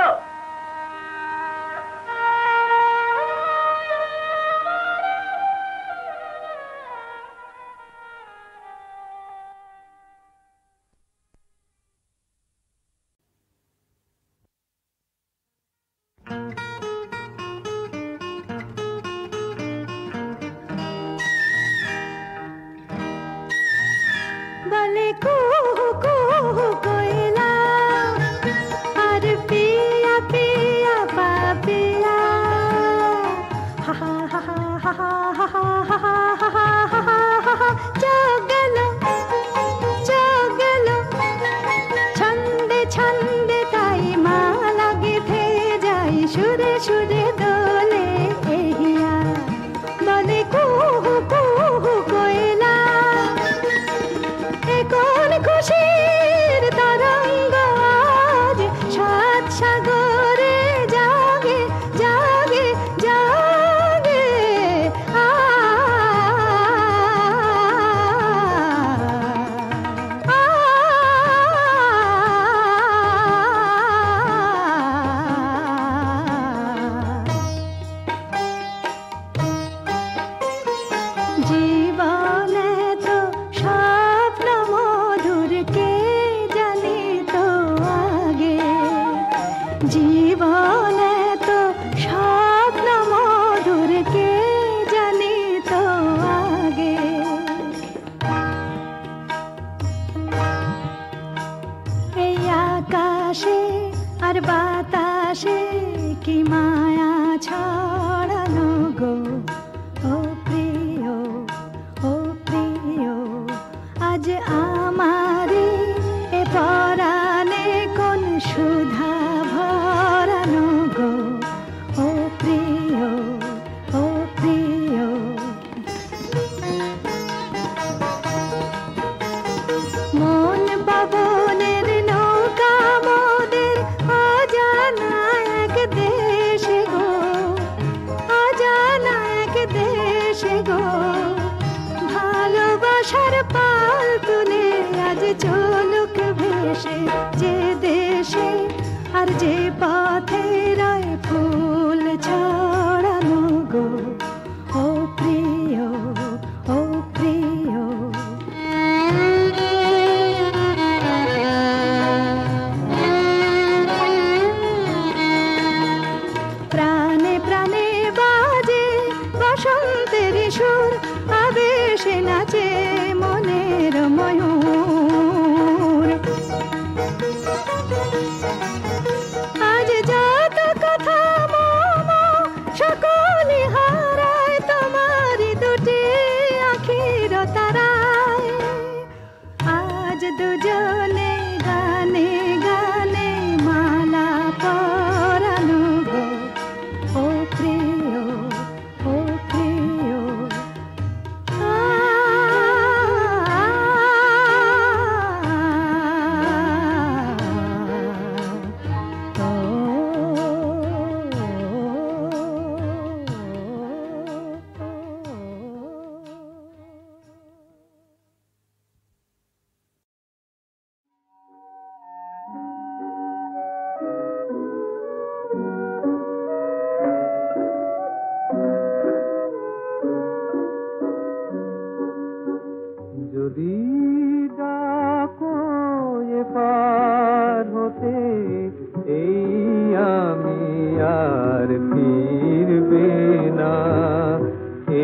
বলে কুহু কুহু কোয়লা আর পিয়া জীবনে তো স্বপ্ন মধুর কে জানি তো আগে। এই আকাশে আর বাতাসে কি মায়া ছড়ানো গো, ও প্রিয়, ও প্রিয়, আজ আমারে এ পরাণে কোন সুধা ভরানো গো, ও প্রিয়, ও প্রিয়। মন পবনের নৌকা মোদের অজানা এক দেশে গো, অজানা এক দেশে গো, ভালোবাসার পাল তুলে আজ চলুক ভেসে, যে দেশে আর যে পথে রয় ফুল ছড়ানো গো, ও প্রিয়, ও প্রিয়। প্রাণে প্রাণে বাজে বসন্তের সুর, আবেশে নাচে মনের ময়ূর। আজ যত কথা মম সকলে হারায় তোমারি দুটি আখির তারায়। আজ দুজনে গানে গানে মালা পরানো গো, ও প্রিয়, ও প্রিয়। যদি ডাকো এ পার হতে, এই আমি আর ফিরবে না,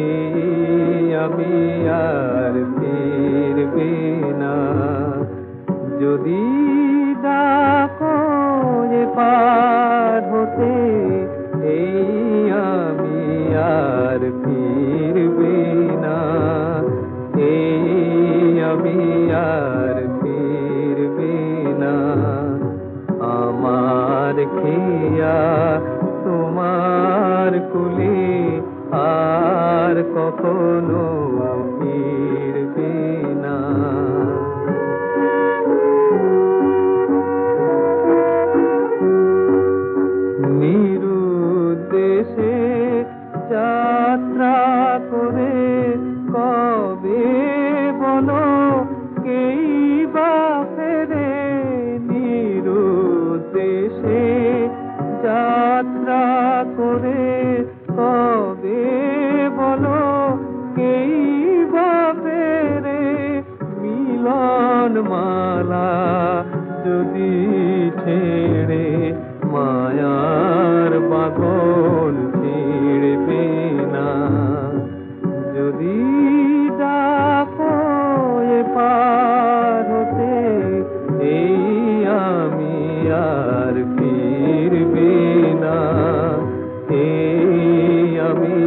এই আমি আর ফিরবে না। যদি ডাকো এ পার হতে, এই আমি আর ফিরবে না, এই আমি আর ফিরবে না। আমার খেয়া তোমার কুলে আর কখনো ফিরবে না। নিরুদ্দেশে যাত্রা করে কবে বলো কেই বা ফেরে, নিরুদ্দেশে যাত্রা করে কবে বলো কেই বা ফেরে। মিলন মালা যদি ছেড়ে মায়ার বাঁধন ছিড়বে না। যদি ডাকো এ পার হতে, এই আমি আর ফিরবে না, এই আমি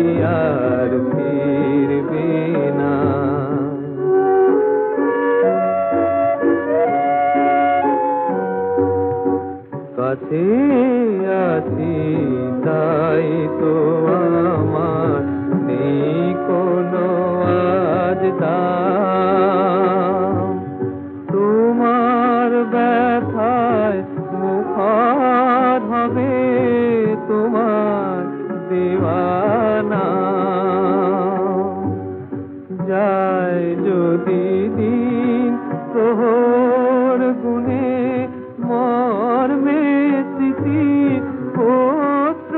আর ফিরবে না। কাছে আছি তাই তো আমার নেই কোনো আজ দাম। তোমার ব্যথায় মুখর হবে তোমার দেওয়ানা। যায় যদি দিন প্রহর গুনে মর্মে স্মৃতি পত্র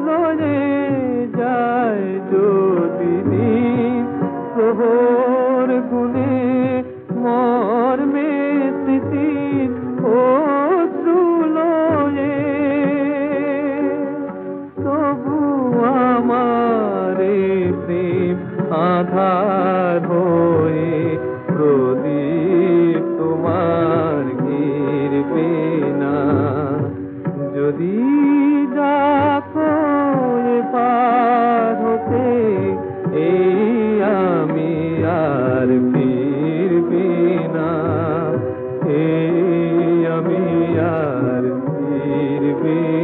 লয়ে, যায় যদি দিন প্রহর গুনে মর্মে স্মৃতি দেবে